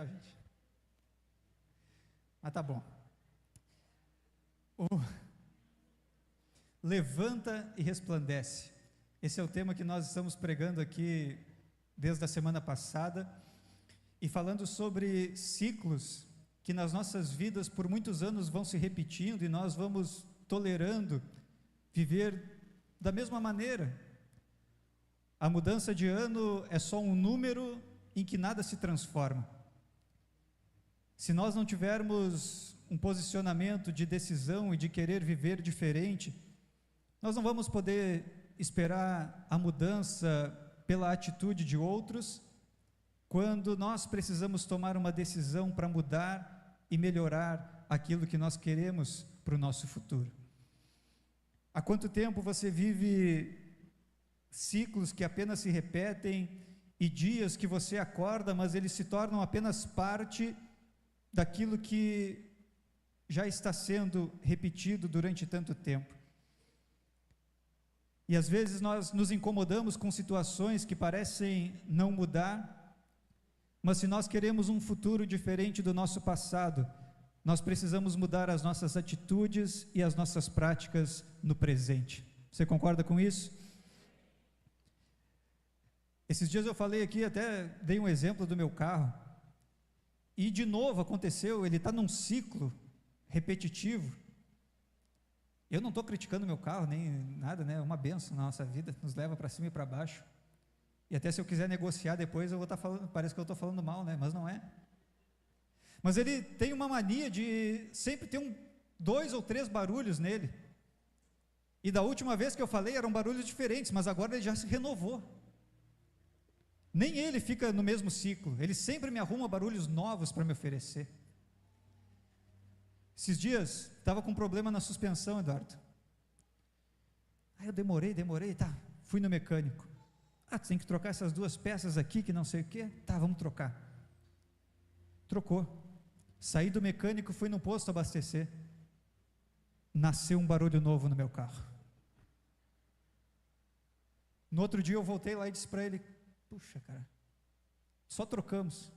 céu, gente. Mas tá bom. Levanta e resplandece. Esse é o tema que nós estamos pregando aqui desde a semana passada e falando sobre ciclos que nas nossas vidas por muitos anos vão se repetindo e nós vamos tolerando viver da mesma maneira. A mudança de ano é só um número em que nada se transforma. Se nós não tivermos um posicionamento de decisão e de querer viver diferente, nós não vamos poder esperar a mudança pela atitude de outros, quando nós precisamos tomar uma decisão para mudar e melhorar aquilo que nós queremos para o nosso futuro. Há quanto tempo você vive ciclos que apenas se repetem e dias que você acorda, mas eles se tornam apenas parte daquilo que já está sendo repetido durante tanto tempo? E às vezes nós nos incomodamos com situações que parecem não mudar, mas se nós queremos um futuro diferente do nosso passado, nós precisamos mudar as nossas atitudes e as nossas práticas no presente. Você concorda com isso? Esses dias eu falei aqui, até dei um exemplo do meu carro, e de novo aconteceu, ele está num ciclo repetitivo. Eu não estou criticando meu carro, nem nada, né? É uma benção na nossa vida, nos leva para cima e para baixo. E até se eu quiser negociar depois, eu vou estar falando, parece que eu estou falando mal, né? Mas não é. Mas ele tem uma mania de sempre ter 2 ou 3 barulhos nele. E da última vez que eu falei, eram barulhos diferentes, mas agora ele já se renovou. Nem ele fica no mesmo ciclo, ele sempre me arruma barulhos novos para me oferecer. Esses dias, estava com problema na suspensão, Eduardo. Aí eu demorei, tá, fui no mecânico. Tu tem que trocar essas 2 peças aqui, que não sei o quê. Tá, vamos trocar. Trocou. Saí do mecânico, fui no posto abastecer. Nasceu um barulho novo no meu carro. No outro dia eu voltei lá e disse para ele: puxa, cara, só trocamos.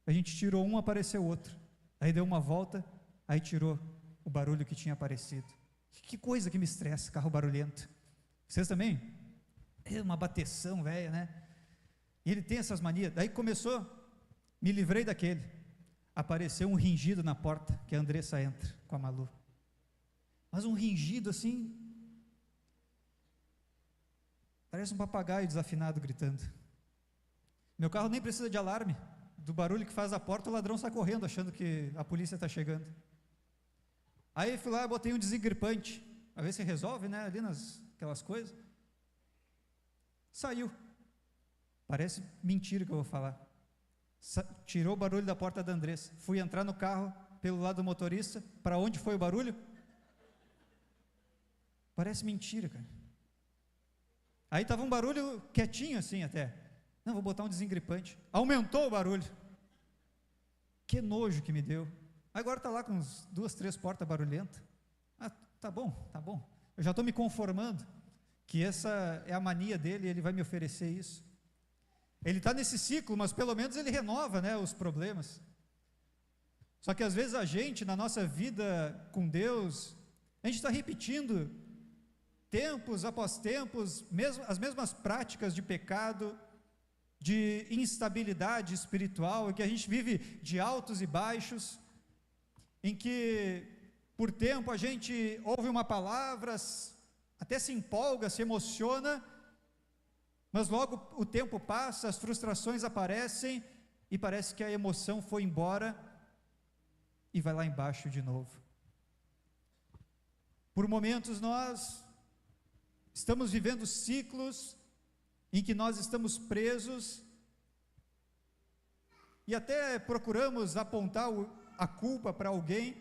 A gente tirou um, apareceu outro. Aí deu uma volta, aí tirou o barulho que tinha aparecido. Que coisa que me estressa, carro barulhento. Vocês também? É uma bateção velha, né? E ele tem essas manias. Daí começou, me livrei daquele. Apareceu um ringido na porta, que a Andressa entra com a Malu. Mas um ringido assim, parece um papagaio desafinado gritando. Meu carro nem precisa de alarme. Do barulho que faz a porta, o ladrão sai correndo, achando que a polícia está chegando. Aí fui lá, botei um desengripante, a ver se resolve, né, ali aquelas coisas. Saiu. Parece mentira que eu vou falar. Tirou o barulho da porta da Andressa. Fui entrar no carro, pelo lado do motorista. Para onde foi o barulho? Parece mentira, cara. Aí estava um barulho quietinho assim até. Não, vou botar um desengripante. Aumentou o barulho. Que nojo que me deu. Agora está lá com 2, 3 portas barulhentas. Tá bom. Eu já estou me conformando que essa é a mania dele e ele vai me oferecer isso. Ele está nesse ciclo, mas pelo menos ele renova, né, os problemas. Só que às vezes a gente, na nossa vida com Deus, a gente está repetindo tempos após tempos, as mesmas práticas de pecado, de instabilidade espiritual, em que a gente vive de altos e baixos, em que por tempo a gente ouve uma palavra, até se empolga, se emociona, mas logo o tempo passa, as frustrações aparecem e parece que a emoção foi embora e vai lá embaixo de novo. Por momentos nós estamos vivendo ciclos em que nós estamos presos e até procuramos apontar a culpa para alguém,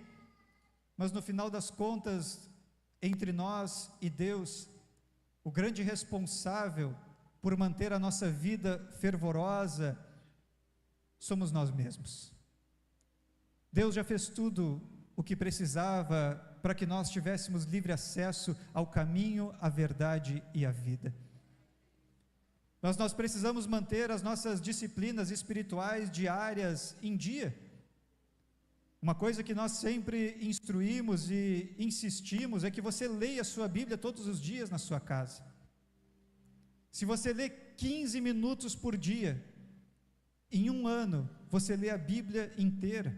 mas no final das contas, entre nós e Deus, o grande responsável por manter a nossa vida fervorosa somos nós mesmos. Deus já fez tudo o que precisava para que nós tivéssemos livre acesso ao caminho, à verdade e à vida. mas nós precisamos manter as nossas disciplinas espirituais diárias em dia. Uma coisa que nós sempre instruímos e insistimos é que você leia a sua Bíblia todos os dias na sua casa. Se você lê 15 minutos por dia, em um ano, você lê a Bíblia inteira.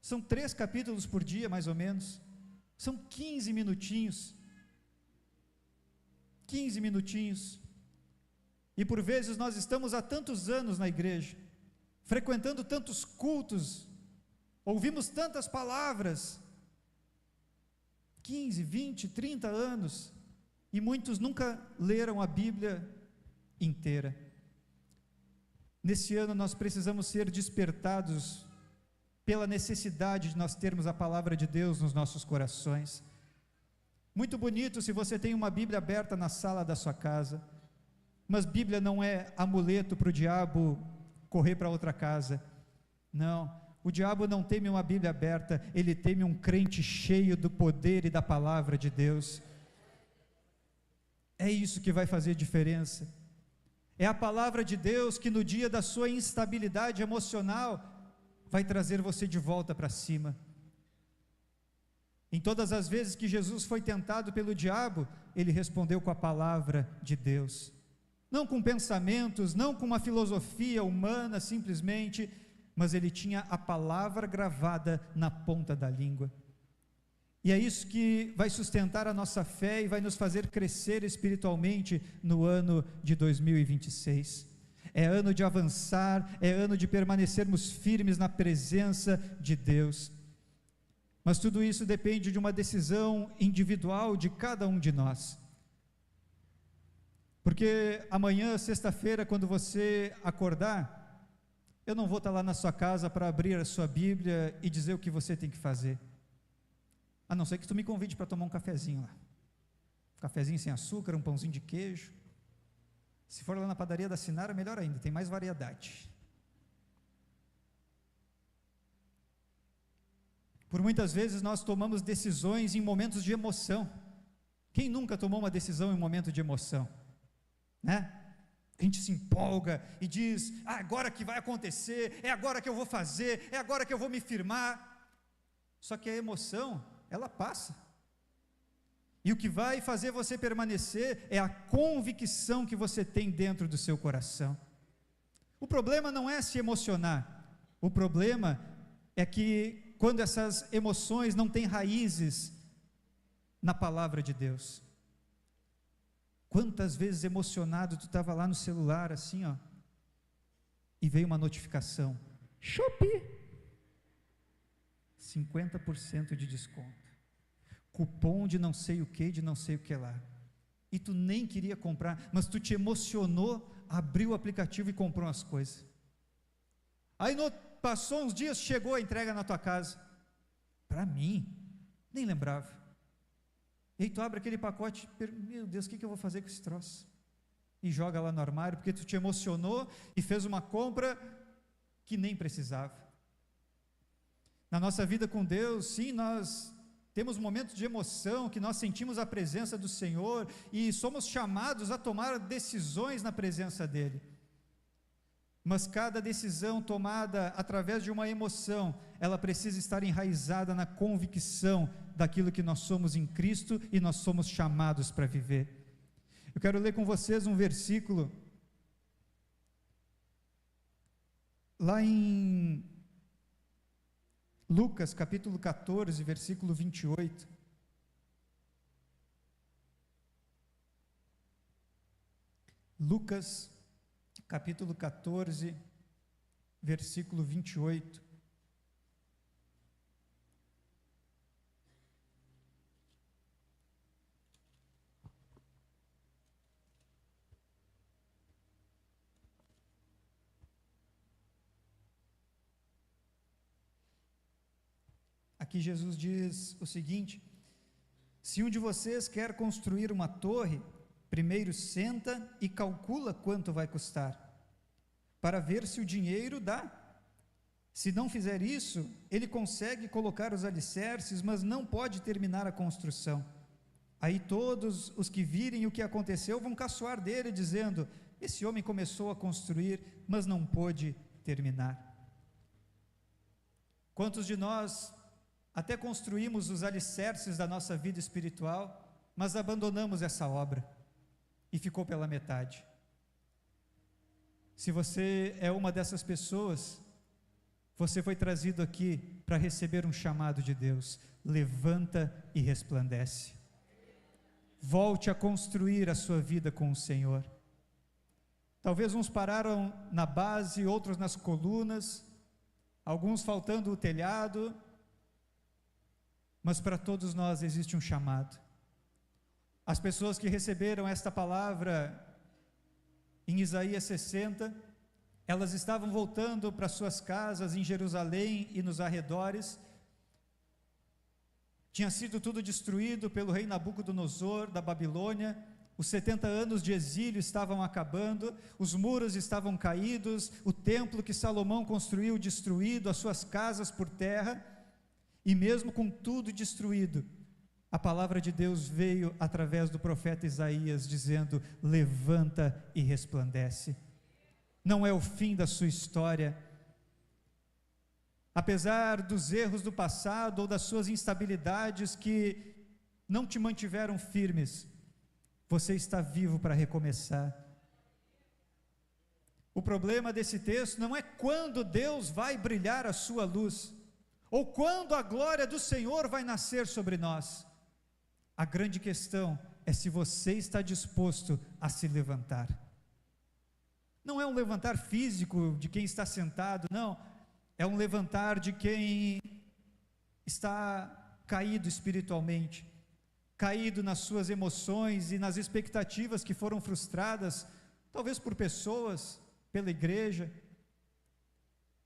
São 3 capítulos por dia, mais ou menos. São 15 minutinhos. 15 minutinhos. E por vezes nós estamos há tantos anos na igreja, frequentando tantos cultos, ouvimos tantas palavras, 15, 20, 30 anos, e muitos nunca leram a Bíblia inteira. Nesse ano nós precisamos ser despertados pela necessidade de nós termos a palavra de Deus nos nossos corações. Muito bonito se você tem uma Bíblia aberta na sala da sua casa, mas Bíblia não é amuleto para o diabo correr para outra casa. Não, o diabo não teme uma Bíblia aberta, ele teme um crente cheio do poder e da palavra de Deus. É isso que vai fazer diferença. É a palavra de Deus que no dia da sua instabilidade emocional vai trazer você de volta para cima. Em todas as vezes que Jesus foi tentado pelo diabo, ele respondeu com a palavra de Deus. Não com pensamentos, não com uma filosofia humana simplesmente, mas ele tinha a palavra gravada na ponta da língua. E é isso que vai sustentar a nossa fé e vai nos fazer crescer espiritualmente no ano de 2026. É ano de avançar, é ano de permanecermos firmes na presença de Deus. Mas tudo isso depende de uma decisão individual de cada um de nós. Porque amanhã, sexta-feira, quando você acordar, eu não vou estar lá na sua casa para abrir a sua Bíblia e dizer o que você tem que fazer. A não ser que tu me convide para tomar um cafezinho lá. Um cafezinho sem açúcar, um pãozinho de queijo. Se for lá na padaria da Sinara, melhor ainda, tem mais variedade. Por muitas vezes nós tomamos decisões em momentos de emoção. Quem nunca tomou uma decisão em um momento de emoção? Né? A gente se empolga e diz, agora que vai acontecer, é agora que eu vou fazer, é agora que eu vou me firmar. Só que a emoção, ela passa. E o que vai fazer você permanecer é a convicção que você tem dentro do seu coração. O problema não é se emocionar, o problema é que quando essas emoções não têm raízes na palavra de Deus. Quantas vezes emocionado tu estava lá no celular assim, ó, e veio uma notificação, Shopee, 50% de desconto, cupom de não sei o que lá, e tu nem queria comprar, mas tu te emocionou, abriu o aplicativo e comprou as coisas. Aí passou uns dias, chegou a entrega na tua casa, para mim, nem lembrava. E aí tu abre aquele pacote, meu Deus, o que eu vou fazer com esse troço? E joga lá no armário, porque tu te emocionou e fez uma compra que nem precisava. Na nossa vida com Deus, sim, nós temos momentos de emoção, que nós sentimos a presença do Senhor, e somos chamados a tomar decisões na presença dEle. Mas cada decisão tomada através de uma emoção, ela precisa estar enraizada na convicção daquilo que nós somos em Cristo e nós somos chamados para viver. Eu quero ler com vocês um versículo, lá em Lucas capítulo 14, versículo 28. Lucas capítulo 14, versículo 28. Aqui Jesus diz o seguinte: se um de vocês quer construir uma torre, primeiro senta e calcula quanto vai custar, para ver se o dinheiro dá. Se não fizer isso, ele consegue colocar os alicerces, mas não pode terminar a construção. Aí todos os que virem o que aconteceu vão caçoar dele, dizendo: esse homem começou a construir, mas não pôde terminar. Quantos de nós até construímos os alicerces da nossa vida espiritual, mas abandonamos essa obra e ficou pela metade? Se você é uma dessas pessoas, você foi trazido aqui para receber um chamado de Deus. Levanta e resplandece. Volte a construir a sua vida com o Senhor. Talvez uns pararam na base, outros nas colunas, alguns faltando o telhado, mas para todos nós existe um chamado. As pessoas que receberam esta palavra em Isaías 60, elas estavam voltando para suas casas em Jerusalém e nos arredores. Tinha sido tudo destruído pelo rei Nabucodonosor da Babilônia. Os 70 anos de exílio estavam acabando, os muros estavam caídos, o templo que Salomão construiu destruído, as suas casas por terra, e mesmo com tudo destruído, a palavra de Deus veio através do profeta Isaías dizendo: levanta e resplandece. Não é o fim da sua história. Apesar dos erros do passado ou das suas instabilidades que não te mantiveram firmes, você está vivo para recomeçar. O problema desse texto não é quando Deus vai brilhar a sua luz, ou quando a glória do Senhor vai nascer sobre nós. A grande questão é se você está disposto a se levantar. Não é um levantar físico de quem está sentado, não. É um levantar de quem está caído espiritualmente, caído nas suas emoções e nas expectativas que foram frustradas, talvez por pessoas, pela igreja.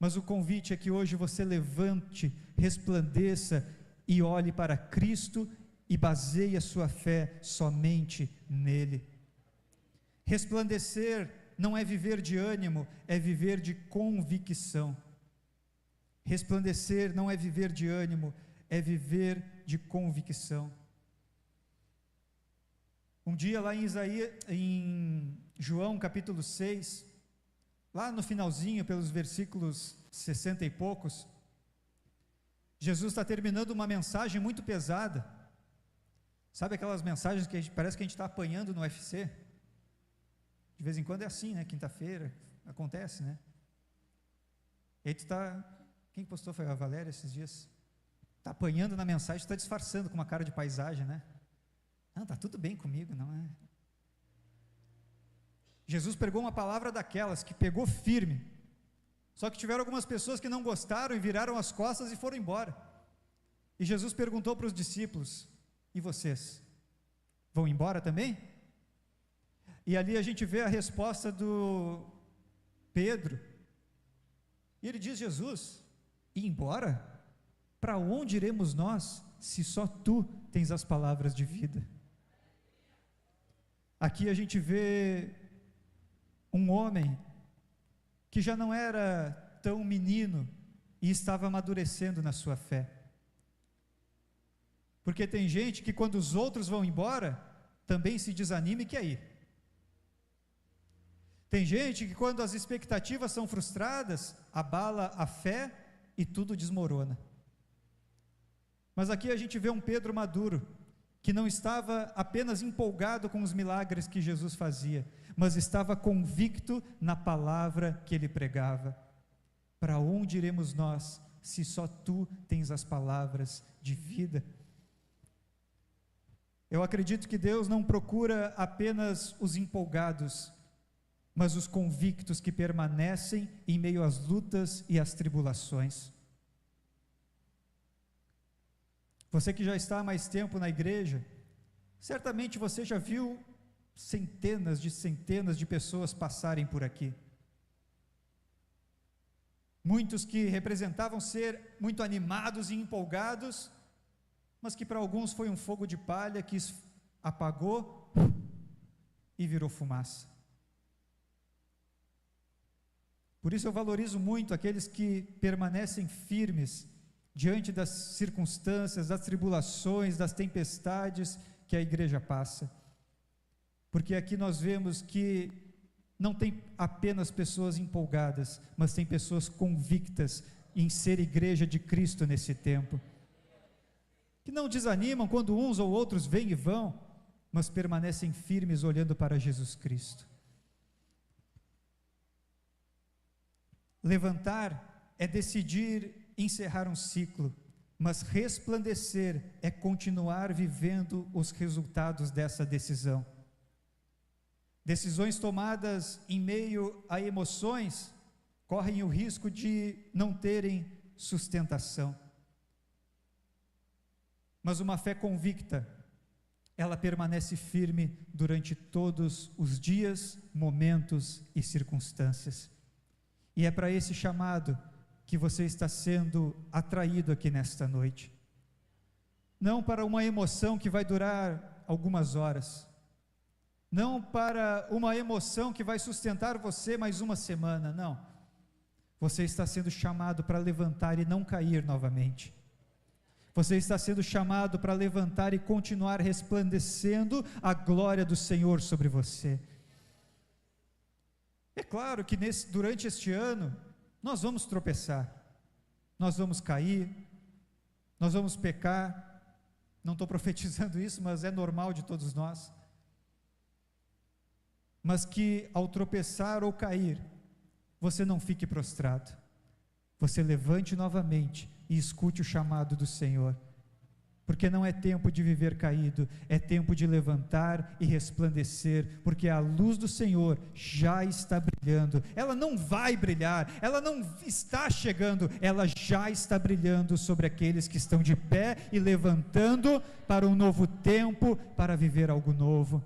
Mas o convite é que hoje você levante, resplandeça e olhe para Cristo e baseie a sua fé somente nele. Resplandecer não é viver de ânimo, é viver de convicção. Resplandecer não é viver de ânimo, é viver de convicção. Um dia lá em João capítulo 6, lá no finalzinho, pelos versículos 60 e poucos, Jesus está terminando uma mensagem muito pesada. Sabe aquelas mensagens que parece que a gente está apanhando no UFC? De vez em quando é assim, né? Quinta-feira, acontece, né? E aí tu está... Quem postou foi a Valéria esses dias? Está apanhando na mensagem, está disfarçando com uma cara de paisagem, né? Não, está tudo bem comigo, não é? Jesus pregou uma palavra daquelas que pegou firme, só que tiveram algumas pessoas que não gostaram e viraram as costas e foram embora. E Jesus perguntou para os discípulos: e vocês? Vão embora também? E ali a gente vê a resposta do Pedro, e ele diz: Jesus, ir embora? Para onde iremos nós, se só tu tens as palavras de vida? Aqui a gente vê um homem que já não era tão menino e estava amadurecendo na sua fé. Porque tem gente que quando os outros vão embora, também se desanima e quer ir. Tem gente que quando as expectativas são frustradas, abala a fé e tudo desmorona. Mas aqui a gente vê um Pedro maduro, que não estava apenas empolgado com os milagres que Jesus fazia, mas estava convicto na palavra que ele pregava. Para onde iremos nós, se só tu tens as palavras de vida? Eu acredito que Deus não procura apenas os empolgados, mas os convictos que permanecem em meio às lutas e às tribulações. Você que já está há mais tempo na igreja, certamente você já viu centenas de pessoas passarem por aqui. Muitos que representavam ser muito animados e empolgados, mas que para alguns foi um fogo de palha que apagou e virou fumaça. Por isso eu valorizo muito aqueles que permanecem firmes diante das circunstâncias, das tribulações, das tempestades que a igreja passa, porque aqui nós vemos que não tem apenas pessoas empolgadas, mas tem pessoas convictas em ser igreja de Cristo nesse tempo, que não desanimam quando uns ou outros vêm e vão, mas permanecem firmes olhando para Jesus Cristo. Levantar é decidir encerrar um ciclo, mas resplandecer é continuar vivendo os resultados dessa decisão. Decisões tomadas em meio a emoções correm o risco de não terem sustentação. Mas uma fé convicta, ela permanece firme durante todos os dias, momentos e circunstâncias. E é para esse chamado que você está sendo atraído aqui nesta noite. Não para uma emoção que vai durar algumas horas, não para uma emoção que vai sustentar você mais uma semana, não. Você está sendo chamado para levantar e não cair novamente. Você está sendo chamado para levantar e continuar resplandecendo a glória do Senhor sobre você. É claro que durante este ano, nós vamos tropeçar, nós vamos cair, nós vamos pecar. Não estou profetizando isso, mas é normal de todos nós. Mas que ao tropeçar ou cair, você não fique prostrado, você levante novamente e escute o chamado do Senhor, porque não é tempo de viver caído, é tempo de levantar e resplandecer, porque a luz do Senhor já está brilhando. Ela não vai brilhar, ela não está chegando, ela já está brilhando sobre aqueles que estão de pé e levantando para um novo tempo, para viver algo novo.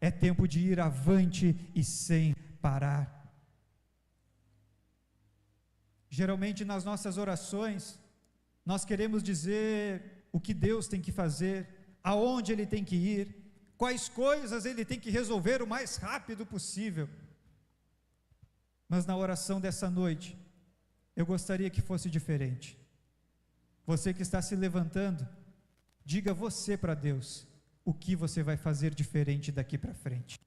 É tempo de ir avante e sem parar. Geralmente nas nossas orações, nós queremos dizer o que Deus tem que fazer, aonde Ele tem que ir, quais coisas Ele tem que resolver o mais rápido possível. Mas na oração dessa noite, eu gostaria que fosse diferente. Você que está se levantando, diga você para Deus, o que você vai fazer diferente daqui para frente.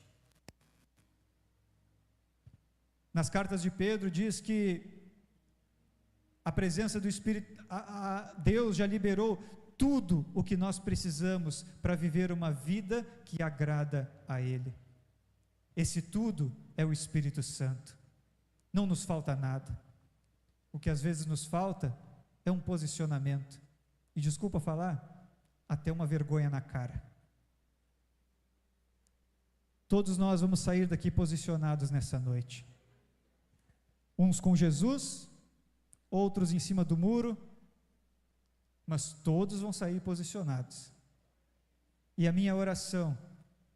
Nas cartas de Pedro diz que a presença do Espírito, Deus já liberou tudo o que nós precisamos para viver uma vida que agrada a Ele. Esse tudo é o Espírito Santo. Não nos falta nada. O que às vezes nos falta é um posicionamento. E desculpa falar, até uma vergonha na cara. Todos nós vamos sair daqui posicionados nessa noite. Uns com Jesus, outros em cima do muro, mas todos vão sair posicionados. E a minha oração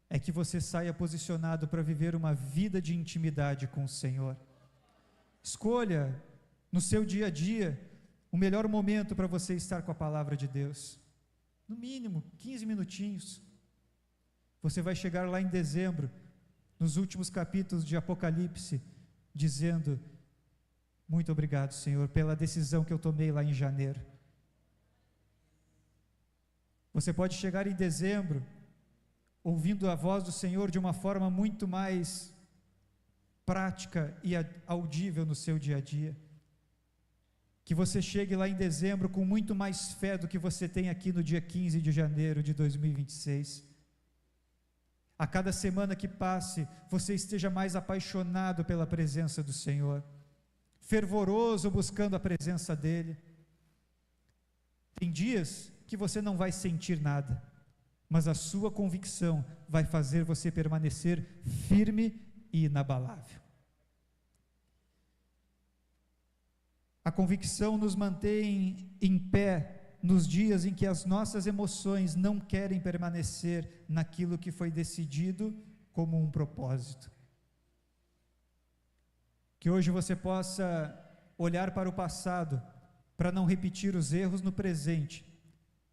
é que você saia posicionado para viver uma vida de intimidade com o Senhor. Escolha no seu dia a dia o melhor momento para você estar com a palavra de Deus. No mínimo 15 minutinhos. Você vai chegar lá em dezembro, nos últimos capítulos de Apocalipse, dizendo: muito obrigado, Senhor, pela decisão que eu tomei lá em janeiro. Você pode chegar em dezembro, ouvindo a voz do Senhor de uma forma muito mais prática e audível no seu dia a dia. Que você chegue lá em dezembro com muito mais fé do que você tem aqui no dia 15 de janeiro de 2026. A cada semana que passe, você esteja mais apaixonado pela presença do Senhor, fervoroso buscando a presença dEle. Tem dias que você não vai sentir nada, mas a sua convicção vai fazer você permanecer firme e inabalável. A convicção nos mantém em pé nos dias em que as nossas emoções não querem permanecer naquilo que foi decidido como um propósito. Que hoje você possa olhar para o passado, para não repetir os erros no presente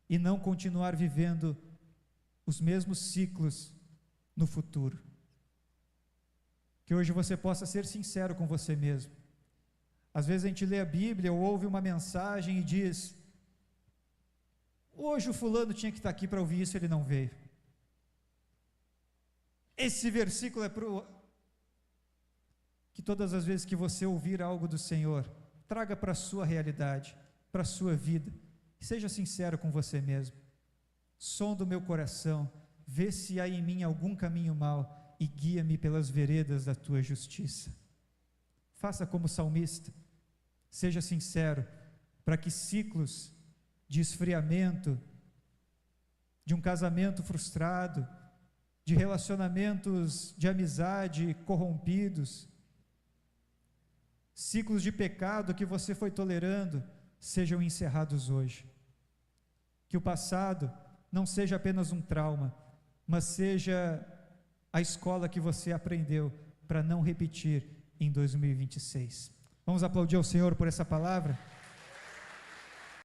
e não continuar vivendo os mesmos ciclos no futuro. Que hoje você possa ser sincero com você mesmo. Às vezes a gente lê a Bíblia ou ouve uma mensagem e diz: Hoje o fulano tinha que estar aqui para ouvir isso, ele não veio. Esse versículo é para que todas as vezes que você ouvir algo do Senhor, traga para a sua realidade, para a sua vida, e seja sincero com você mesmo. Sonda o meu coração, vê se há em mim algum caminho mau e guia-me pelas veredas da tua justiça. Faça como salmista, seja sincero, para que ciclos de esfriamento, de um casamento frustrado, de relacionamentos de amizade corrompidos, ciclos de pecado que você foi tolerando, sejam encerrados hoje. Que o passado não seja apenas um trauma, mas seja a escola que você aprendeu para não repetir em 2026. Vamos aplaudir ao Senhor por essa palavra?